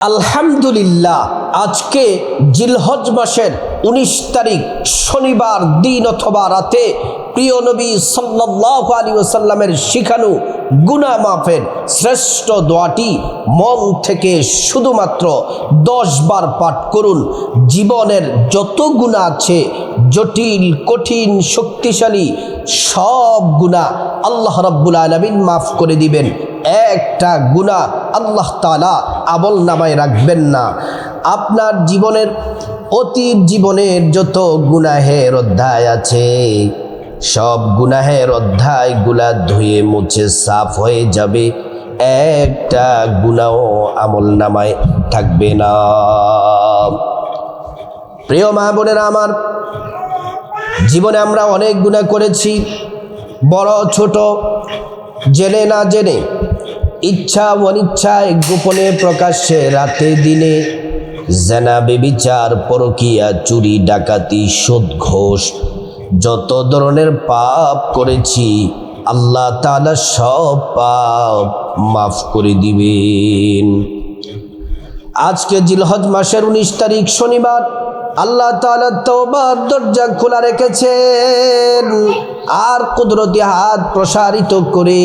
আলহামদুলিল্লাহ, আজকে জিলহজ মাসের 19 তারিখ শনিবার দিন অথবা রাতে প্রিয় নবী সাল্লাল্লাহু আলাইহি ওয়াসাল্লামের শিখানো গুনাহ মাফের শ্রেষ্ঠ দোয়াটি মন থেকে শুধুমাত্র 10 বার পাঠ করুন। জীবনের যত গুনাহ আছে, জটিল, কঠিন, শক্তিশালী সব গুনাহ আল্লাহ রাব্বুল আলামিন মাফ করে দিবেন। একটা গুনাহ আল্লাহ তাআলা আমল নামায় রাখবেন না। আপনার জীবনের অতীত জীবনের যত গুনাহের অধ্যায় আছে, সব গুনাহের অধ্যায়গুলা ধুয়ে মুছে সাফ হয়ে যাবে। একটা গুনাহ আমল নামায় থাকবে না। প্রিয় মা বোনেরা আমার, জীবনে আমরা অনেক গুনাহ করেছি, বড় ছোট, জেনে না জেনে, ইচ্ছা অনিচ্ছায়, গোপনে প্রকাশ্যে, রাতে দিনে, জেনা, ব্যভিচার, পরকীয়া, চুরি, ডাকাতি, সুদ, ঘোষ, যত ধরনের পাপ করেছি আল্লাহ তাআলা সব পাপ মাফ করে দিবেন। আজকে জিলহজ মাসের 19 তারিখ শনিবার, আল্লাহ তাআলা তওবার দরজা খোলা রেখেছেন আর কুদরতি হাত প্রসারিত করে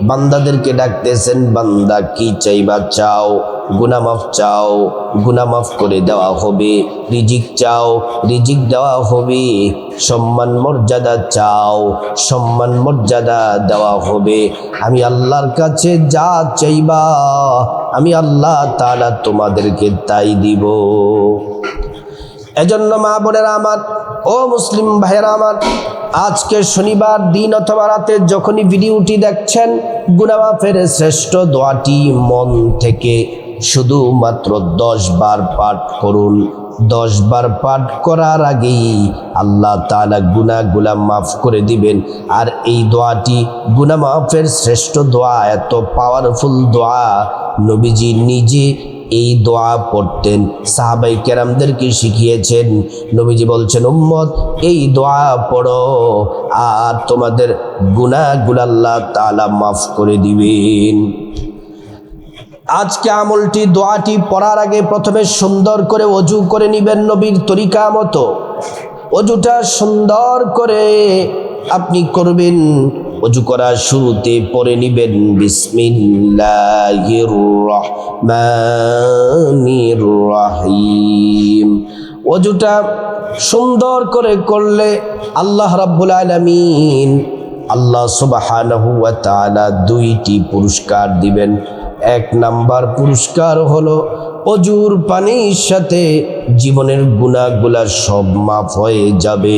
বান্দাদেরকে ডাকতেছেন, বান্দা কি চাইবা চাও, গুনাহ মাফ চাও, গুনাহ মাফ করে দেওয়া হবে। রিজিক চাও, রিজিক দেওয়া হবে। সম্মান মর্যাদা চাও, সম্মান মর্যাদা দেওয়া হবে। আমি আল্লাহর কাছে যা চাইবা আমি আল্লাহ তাআলা তোমাদেরকে তাই দিব। এজন্য মা বোনেরা আমার, ও মুসলিম ভাইয়েরা আমার, আজকে শনিবার দিন অথবা রাতে যখনই ভিডিওটি দেখছেন, গুনাহ মাফের শ্রেষ্ঠ দোয়াটি মন থেকে শুধুমাত্র 10 বার পাঠ করুন। 10 বার পাঠ করার আগেই আল্লাহ তাআলা গুনাহগুলা মাফ করে দিবেন। আর এই দোয়াটি গুনাহ মাফের শ্রেষ্ঠ দোয়া, এত পাওয়ারফুল দোয়া, নবীজি নিজে এই দোয়া পড়তেন, সাহাবায়ে কেরামদেরকে শিখিয়েছেন। নবীজি বলছেন, উম্মত এই দোয়া পড়ো আর তোমাদের গুনাহগুলো আল্লাহ তাআলা মাফ করে দিবেন। আজকে আমলটি, দোয়াটি পড়ার আগে প্রথমে সুন্দর করে ওযু করে নেবেন নবীর তরিকা মতো। ওযুটা সুন্দর করে আপনি করবেন। ওযু করার শুরুতে পড়ে নিবেন বিসমিল্লাহির রহমানির রহিম। ওযুটা সুন্দর করে করলে আল্লাহ রাব্বুল আলামিন, আল্লাহ সুবহানাহু ওয়া তাআলা 2টি পুরস্কার দিবেন। 1 নাম্বার পুরস্কার হলো অজুর পানির সাথে জীবনের গুনাহগুলা সব মাফ হয়ে যাবে।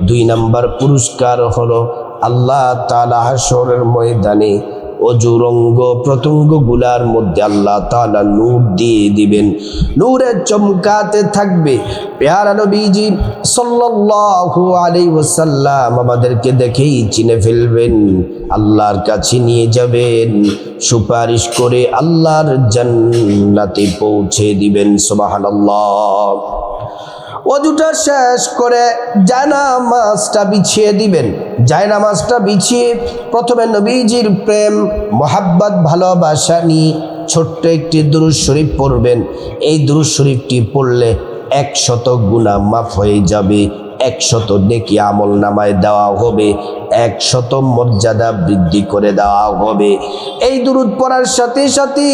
2 নাম্বার পুরস্কার হলো আল্লাহ তাআলা হাশরের ময়দানে অজুর অঙ্গ প্রত্যঙ্গ গুলার মধ্যে আল্লাহ তাআলা নূর দিয়ে দিবেন। নূরে চমকাতে থাকবে। প্যারা নবীজি সাল্লাল্লাহু আলাইহি ওয়াসাল্লাম আমাদেরকে দেখেই চিনে ফেলবেন, আল্লাহর কাছে নিয়ে যাবেন, সুপারিশ করে আল্লাহর জান্নাতে পৌঁছে দিবেন। সুবহানাল্লাহ। ওযুটা শেষ করে জায়নামাজটা বিছিয়ে দিবেন। জায়নামাজটা বিছিয়ে প্রথমে নবীজির প্রেম, মোহাব্বত, ভালোবাসা নিয়ে ছোট্ট একটি দুরূদ শরীফ পড়বেন। এই দুরূদ শরীফটি পড়লে 100 গুনাহ মাফ হয়ে যাবে, 100 নেকি আমল নামায় দেওয়া হবে, 100 মর্যাদা বৃদ্ধি করে দেওয়া হবে। এই দুরূদ পড়ার সাথে সাথে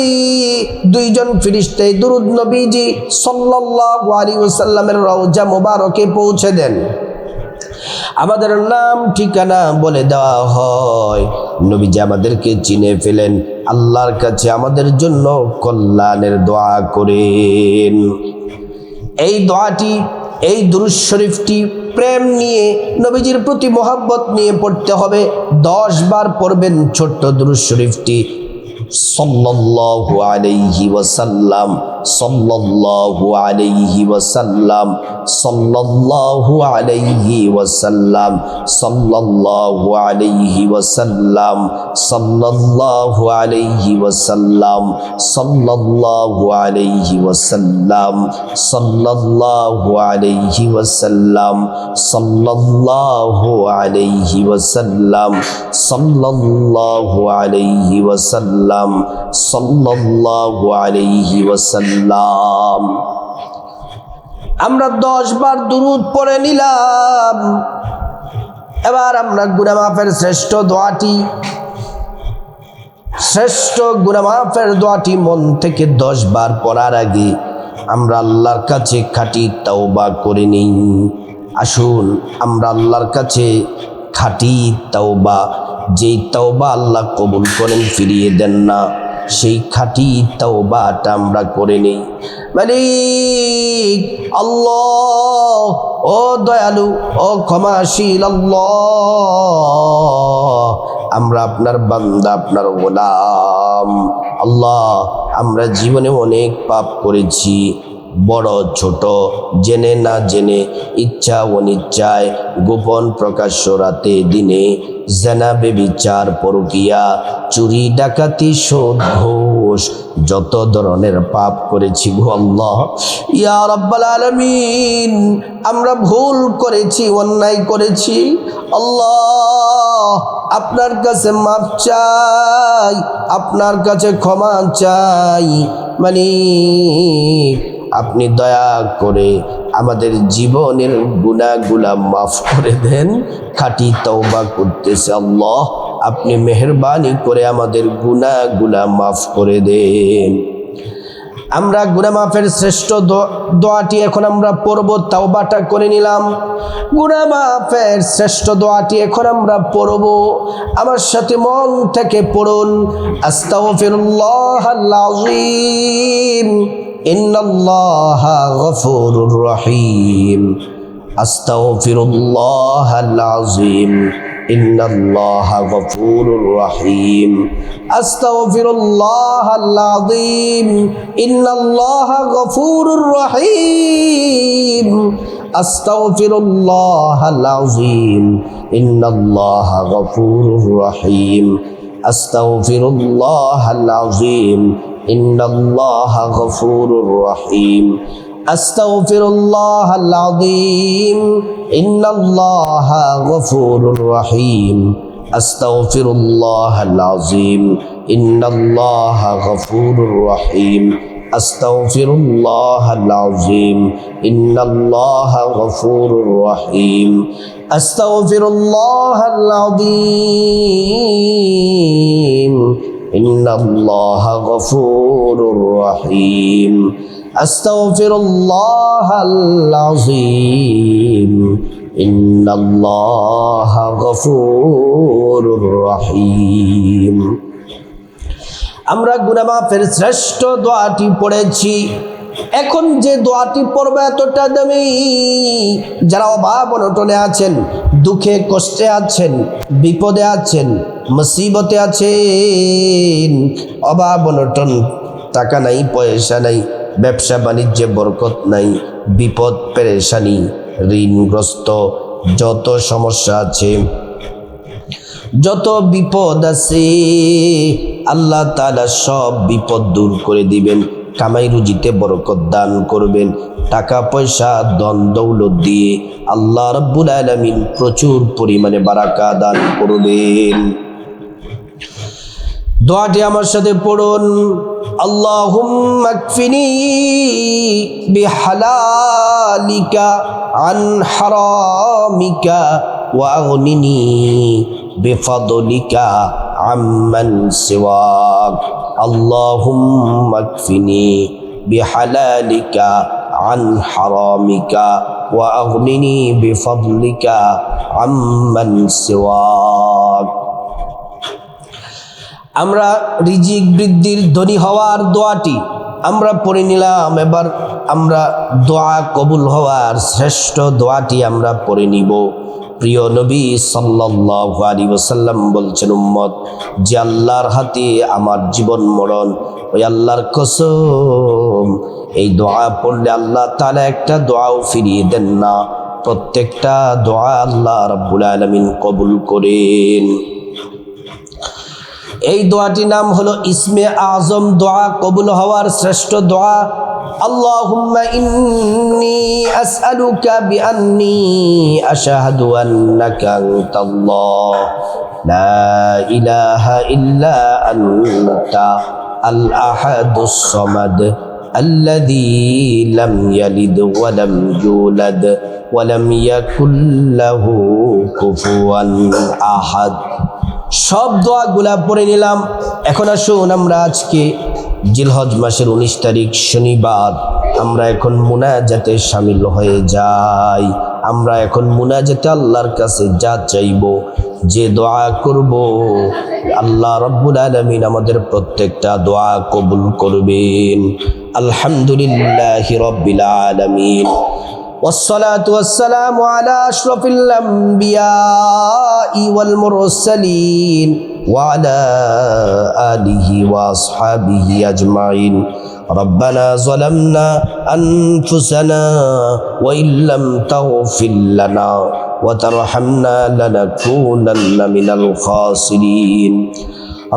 2 জন ফেরেশতা এই দুরূদ নবীজি সাল্লাল্লাহু আলাইহি ওয়াসাল্লামের রওজা মোবারকে পৌঁছে দেন। আমাদের নাম ঠিকানা বলে দেওয়া হয়। নবীজি আমাদেরকে চিনে ফেলেন, আল্লাহর কাছে আমাদের জন্য কল্যাণের দোয়া করেন। এই দোয়াটি, এই দুরূদ শরীফটি প্রেম নিয়ে, নবীজির প্রতি মোহাব্বত নিয়ে পড়তে হবে। 10 বার পড়বেন ছোট্ট দুরূদ শরীফটি। সাল্লাল্লাহু আলাইহি ওয়াসাল্লাম, সাল্লাল্লাহু আলাইহি ওয়াসাল্লাম, সাল্লাল্লাহু আলাইহি ওয়াসাল্লাম, সাল্লাল্লাহু আলাইহি ওয়াসাল্লাম, সাল্লাল্লাহু আলাইহি ওয়াসাল্লাম, সাল্লাল্লাহু আলাইহি ওয়াসাল্লাম, সাল্লাল্লাহু আলাইহি ওয়াসাল্লাম, সাল্লাল্লাহু আলাইহি ওয়াসাল্লাম, সাল্লাল্লাহু আলাইহি ওয়াসাল্লাম, সাল্লাল্লাহু আলাইহি ওয়াসাল্লাম। সাল্লাম। আমরা 10 বার দুরূদ পড়ে নিলাম। এবার আমরা গুনাহ মাফের শ্রেষ্ঠ গুনাহ মাফের দোয়াটি মন থেকে 10 বার পড়ার আগে আমরা আল্লাহর কাছে খাঁটি তাওবা করে নিই। আসুন আমরা আল্লাহর কাছে খাঁটি তাওবা, যেই তাওবা আল্লাহ কবুল করেন, ফিরিয়ে দেন না, সেই খাঁটি তাওবাটা আমরা করে নেই। মালিক আল্লাহ, ও দয়ালু, ও ক্ষমাশীল আল্লাহ, আমরা আপনার বান্দা, আপনার গোলাম। আল্লাহ, আমরা জীবনে অনেক পাপ করেছি, বড় ছোট, জেনে না জেনে, ইচ্ছা অনিচ্ছায়, গোপন প্রকাশ্য, রাতে দিনে, জেনা বেবিচার পরকিয়া, চুরি ডাকাতি সুদ ঘুষ, যত ধরনের পাপ করেছি গো আল্লাহ, ইয়া রাব্বাল আলামিন, আমরা ভুল করেছি, অন্যায় করেছি। আল্লাহ, আপনার কাছে মাফ চাই, আপনার কাছে ক্ষমা চাই। মালিক, আপনি দয়া করে আমাদের জীবনের গুনাহগুলা মাফ করে দেন। খাঁটি তওবা করতেছে আল্লাহ, আপনি মেহেরবানি করে আমাদের গুনাহগুলা মাফ করে দেন। আমরা গুনাহ মাফের শ্রেষ্ঠ দোয়াটি এখন আমরা পড়ব, তাওবাটা করে নিলাম। গুনাহ মাফের শ্রেষ্ঠ দোয়াটি এখন আমরা পড়ব। আমার সাথে মন থেকে পড়ুন, আস্তাগফিরুল্লাহাল আযীম ইন্নাল্লাহা গফুরুর রহিম। আস্তাগফিরুল্লাহাল আযীম ইন্নাল্লাহা গফুরুর রহিম। আস্তাগফিরুল্লাহাল আযীম ইন্নাল্লাহা গফুরুর রহিম। আস্তাগফিরুল্লাহাল আযীম ইন্নাল্লাহা গফুরুর রহিম। আস্তাগফিরুল্লাহাল আযীম ইন্নাল্লাহা গফুরুর রহিম। আস্তাগফিরুল্লাহাল আযীম ইন্নাল্লাহা গফুরুর রহিম। আস্তাগফিরুল্লাহাল আযীম ইন্নাল্লাহা গফুরুর রহিম। আস্তাগফিরুল্লাহাল আযীম ইন্নাল্লাহা গফুরুর রহিম। আস্তাগফিরুল্লাহাল আযীম ইন্নাল্লাহা গফুরুর রহিম। আস্তাগফিরুল্লাহাল আযীম ইন্নাল্লাহা গফুরুর রহিম। আমরা গুনাহ মাফের শ্রেষ্ঠ দোয়াটি পড়েছি। এখন যে দোয়াটি পড়বে এতটা দামি, যারা অভাব অনটনে আছেন, দুঃখে কষ্টে আছেন, বিপদে আছেন, মুসিবতে আছেন, অভাব অনটন, টাকা নাই, পয়সা নাই, ব্যবসা বাণিজ্যে বরকত নাই, বিপদ পেরেশানি, ঋণগ্রস্ত, যত সমস্যা আছে, যত বিপদ আছে, আল্লাহ তাআলা সব বিপদ দূর করে দিবেন। কামাই রুজিতে বরকত দান করবেন। টাকা পয়সা ধন দৌলত দিয়ে আল্লাহ রাব্বুল আলামিন প্রচুর পরিমাণে বারাকা দান করবেন। দোয়াটি আমার সাথে পড়ুন, আল্লাহুম্মা কফিনি বিহালালিকা আন হারামিকা ওয়া আগনিনি বিফাদলিকা আম্মান সিওয়াক। আল্লাহুম্মা কফিনি বিহালালিকা আন হারামিকা ওয়া আগনিনি বিফাদলিকা আম্মান সিওয়াক। আমরা রিজিক বৃদ্ধির ধনী হওয়ার দোয়াটি আমরা পড়ে নিলাম। এবার আমরা দোয়া কবুল হওয়ার শ্রেষ্ঠ দোয়াটি আমরা পড়ে নিব। প্রিয় নবী সাল্লাল্লাহু আলাইহি ওয়াসাল্লাম বলছেন, উম্মত, যে আল্লাহর হাতে আমার জীবন মরণ, ওই আল্লাহর কসম, এই দোয়া পড়লে আল্লাহ তাআলা একটা দোয়াও ফিরিয়ে দেন না। প্রত্যেকটা দোয়া আল্লাহ রাব্বুল আলামিন কবুল করেন। এই দোয়াটির নাম হলো ইসমে আজম দোয়া, কবুল হওয়ার শ্রেষ্ঠ দোয়া। আল্লাহুম্মা ইন্নী আসআলুকা বিআন্নী আশহাদু আন্নাকা আনতাল্লাহ লা ইলাহা ইল্লা আনতা আল আহাদুস সামাদ الذي لم يلد ولم يولد ولم يكن له كفوا أحد। সব দোয়াগুলা পড়ে নিলাম। এখন আসুন আমরা আজকে জিলহজ মাসের 19 তারিখ শনিবার, আমরা এখন মুনাজাতে শামিল হয়ে যাই। আমরা এখন মুনাজাতে আল্লাহর কাছে যা চাইব, যে দোয়া করব, আল্লাহ রাব্বুল আলামিন আমাদের প্রত্যেকটা দোয়া কবুল করবেন। আলহামদুলিল্লাহি রাব্বিল আলামিন, والصلاة والسلام على أشرف الأنبياء والمرسلين وعلى آله وأصحابه أجمعين. ربنا ظلمنا أنفسنا وإن لم تغفر لنا وترحمنا لنكونن من الخاسرين.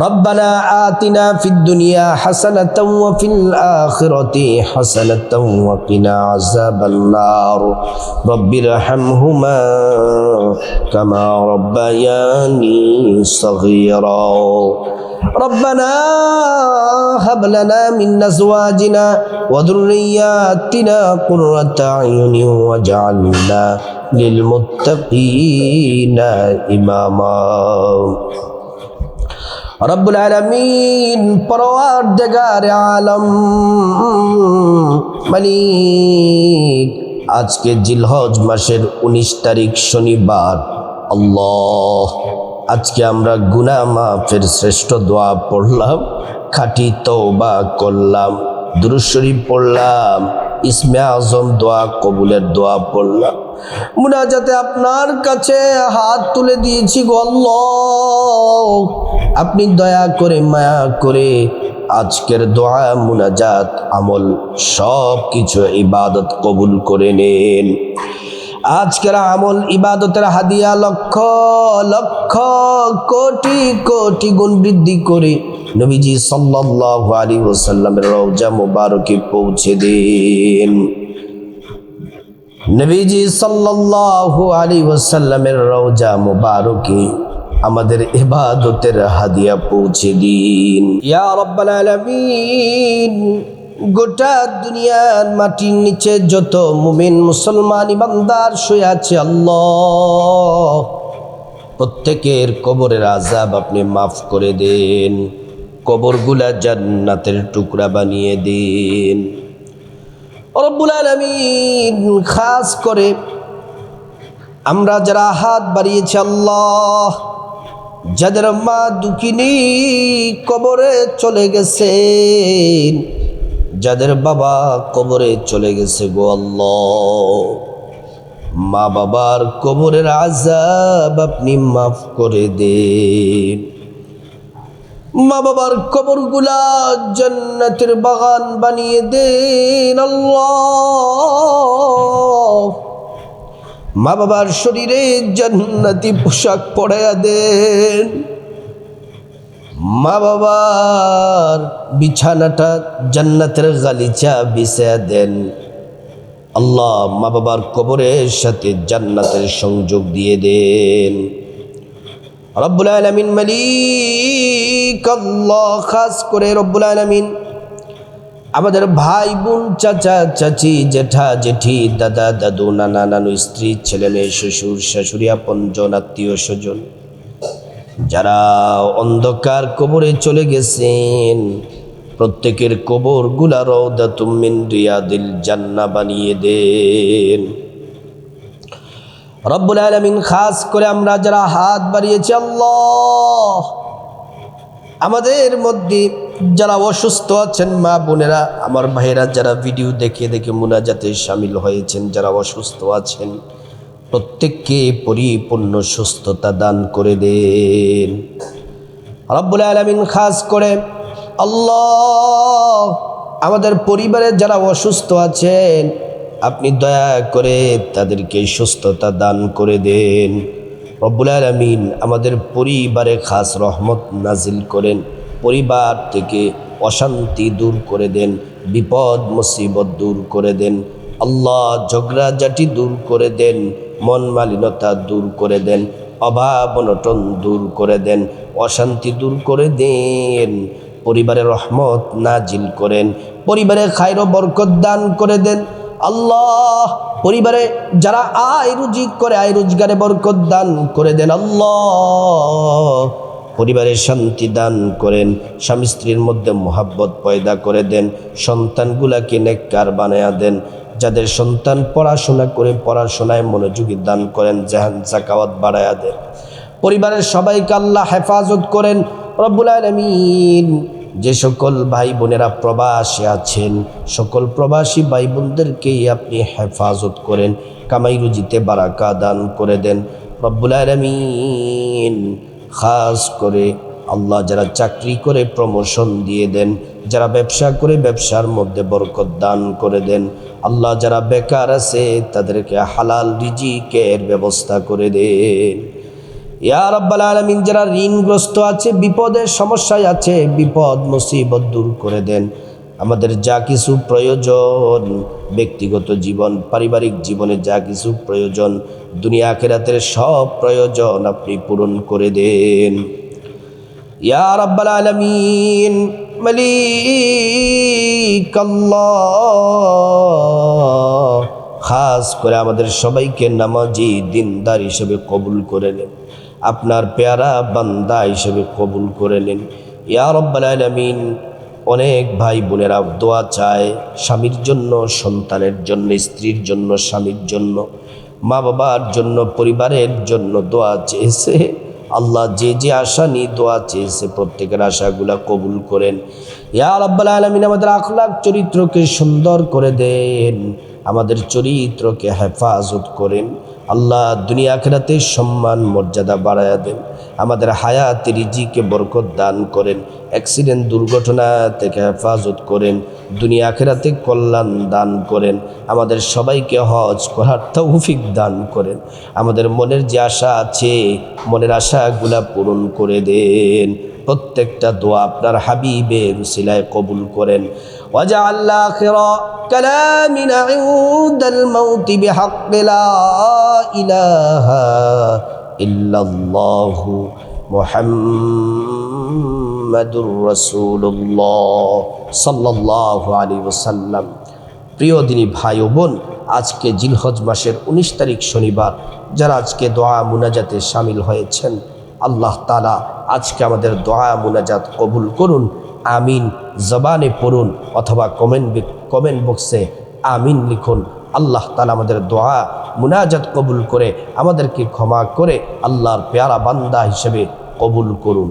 ربنا آتنا في الدنيا حسنة وفي الآخرة حسنة وقنا عذاب النار. رب ارحمهما كما ربياني صغيرا. ربنا هب لنا من أزواجنا وذرياتنا قرة أعين واجعلنا للمتقين إماما. রব্বুল আলামিন পরওয়ারদিগার আলম মালিক, আজকে জিলহজ মাসের 19 তারিখ শনিবার। আল্লাহ, আজকে আমরা গুনাহ মাফের শ্রেষ্ঠ দোয়া পড়লাম, খাঁটি তওবা করলাম, দুরূদ শরীফ পড়লাম, ইসমে আজম দোয়া কবুলের দোয়া পড়লাম, মুনাজাতে আপনার কাছে হাত তুলে দিয়েছি গো আল্লাহ। আপনি দয়া করে মায়া করে আজকের দোয়া মুনাজাত আমল সব কিছু ইবাদত কবুল করে নেন। আজকের আমল ইবাদতের হাদিয়া লক্ষ লক্ষ কোটি কোটি গুণ বৃদ্ধি করে নবীজি সাল্লাল্লাহু আলাইহি ওয়াসাল্লামের রওজা মুবারকে পৌঁছে দেন। নবীজি সাল্লাল্লাহু আলাইহি ওয়াসাল্লামের রওজা মুবারকে আমাদের ইবাদতের হাদিয়া পৌঁছে দিন ইয়া রাব্বাল আলামিন। গোটা দুনিয়ার মাটির নিচে যত মুমিন মুসলমান ইমানদার শুয়ে আছে আল্লাহ, প্রত্যেকের কবরের আযাব আপনি মাফ করে দেন, কবরগুলা জান্নাতের টুকরা বানিয়ে দিন রব্বুল আলামিন। খাস করে আমরা যারা হাত বাড়িয়েছি আল্লাহ, যাদের মা দুঃখিনী কবরে চলে গেছেন, যাদের বাবা কবরে চলে গেছে গো আল্লাহ, মা বাবার কবরের আযাব আপনি মাফ করে দেন। মা বাবার কবরগুলা জান্নাতের বাগান বানিয়ে দেন আল্লাহ। মা বাবার শরীরে জান্নাতি পোশাক পরাইয়া দেন, মা বাবার বিছানাটা জান্নাতের গালিচা বিছায়া দেন আল্লাহ। মা বাবার কবরের সাথে জান্নাতের সংযোগ দিয়ে দেন রব্বুল আলামিন মালিক আল্লাহ। খাস করে রব্বুল আলামিন আমাদের ভাই বোন, চাচা চাচি, জেঠা জেঠি, দাদা দাদু, নানা নানু, স্ত্রী, ছেলে মেয়ে, শ্বশুর শাশুড়ি, আপনজন আত্মীয় স্বজন যারা অন্ধকার কবরে চলে গেছেন, প্রত্যেকের কবরগুলা রাউদাতুম মিন রিয়াদিল জান্নাহ বানিয়ে দেন রব্বুল আলামিন। খাস করে আমরা যারা হাত বাড়িয়েছি আল্লাহ, আমাদের মধ্যে যারা অসুস্থ আছেন মা বোনেরা, আমার ভাইয়েরা যারা ভিডিও দেখে দেখে মুনাজাতে শামিল হয়েছেন, যারা অসুস্থ আছেন, প্রত্যেককে পরিপূর্ণ সুস্থতা দান করে দেন রব্বুল আলামিন। খাস করে আল্লাহ আমাদের পরিবারে যারা অসুস্থ আছেন, আপনি দয়া করে তাদেরকে সুস্থতা দান করে দেন রব্বুল আলামিন। আমাদের পরিবারে খাস রহমত নাজিল করেন, পরিবার থেকে অশান্তি দূর করে দেন, বিপদ মুসিবত দূর করে দেন আল্লাহ, ঝগড়াঝাটি দূর করে দেন, মন মালিনতা দূর করে দেন, অভাব অনটন দূর করে দেন, অশান্তি দূর করে দেন পরিবারে রহমত নাজিল করেন, পরিবারে খায়র ও বরকত দান করে দেন। আল্লাহ পরিবারে যারা আয় রুজি করে আয় রোজগারে বরকত দান করে দেন। আল্লাহ পরিবারে শান্তি দান করেন, স্বামী স্ত্রীর মধ্যে মোহাব্বত পয়দা করে দেন, সন্তানগুলাকে নেককার বানায়া দেন। যাদের সন্তান পড়াশোনা করে পড়াশোনায় মনোযোগী দান করেন, জাহান জাকাওয়াত বাড়ায়া দেন। পরিবারের সবাইকে আল্লাহ হেফাজত করেন রব্বুল আলামিন। যে সকল ভাই বোনেরা প্রবাসে আছেন, সকল প্রবাসী ভাই বোনদেরকেই আপনি হেফাজত করেন, কামাই রুজিতে বারাকা দান করে দেন রব্বুল আলামিন। খাস করে আল্লাহ যারা চাকরি করে প্রমোশন দিয়ে দেন, যারা ব্যবসা করে ব্যবসার মধ্যে বরকত দান করে দেন। আল্লাহ যারা বেকার আছে তাদেরকে হালাল রিজিকের ব্যবস্থা করে দেন ইয়া রাব্বাল আলামিন। যারা ঋণগ্রস্ত আছে, বিপদের সমস্যায় আছে, বিপদ মুসিবত দূর করে দেন। আমাদের যা কিছু প্রয়োজন, ব্যক্তিগত জীবন পারিবারিক জীবনে যা কিছু প্রয়োজন, দুনিয়া আখিরাতের সব প্রয়োজন আপনি পূরণ করে দেন ইয়া রাব্বাল আলামিন। মালিক আল্লাহ খাস করে আমাদের সবাইকে নামাজি দিনদার হিসেবে কবুল করে নেন, আপনার পেয়ারা বান্দা হিসেবে কবুল করে নেন ইয়া রাব্বাল আলামিন। অনেক ভাই বোনেরা দোয়া চায় স্বামীর জন্য, সন্তানের জন্য, স্ত্রীর জন্য, স্বামীর জন্য, মা বাবার জন্য, পরিবারের জন্য দোয়া চেয়েছে। আল্লাহ যে যে আশা নিয়ে দোয়া চেয়েছে প্রত্যেকের আশাগুলা কবুল করেন ইয়া রাব্বাল আলামিন। আমাদের আখলাক চরিত্রকে সুন্দর করে দেন, আমাদের চরিত্রকে হেফাজত করেন আল্লাহ। দুনিয়া আখিরাতে সম্মান মর্যাদা বাড়ায়া দেন, আমাদের হায়াত রিজিকে বরকত দান করেন, অ্যাক্সিডেন্ট দুর্ঘটনা থেকে হেফাজত করেন, দুনিয়া আখিরাতে কল্যাণ দান করেন, আমাদের সবাইকে হজ করার তৌফিক দান করেন। আমাদের মনের যে আশা আছে মনের আশাগুলা পূরণ করে দেন। প্রত্যেকটা দোয়া আপনার হাবিবের উসিলায় কবুল করেন। ওয়াজআল আখিরা কালামিনা ইনদাল মাউত বিহাক্ক লা ইলাহা ইল্লাল্লাহু মুহাম্মাদুর রাসূলুল্লাহ সাল্লাল্লাহু আলাইহি ওয়াসাল্লাম। প্রিয় দিনী ভাই ও বোন, আজকে জিলহজ মাসের 19 তারিখ শনিবার যারা আজকে দোয়া মুনাজাতে শামিল হয়েছেন, আল্লাহ তাআলা আজকে আমাদের দোয়া মুনাজাত কবুল করুন। আমিন জবানে পড়ুন অথবা কমেন্ট বক্সে আমিন লিখুন। আল্লাহ তাআলা আমাদের দোয়া মুনাজাত কবুল করে আমাদেরকে ক্ষমা করে আল্লাহর পেয়ারা বান্দা হিসেবে কবুল করুন।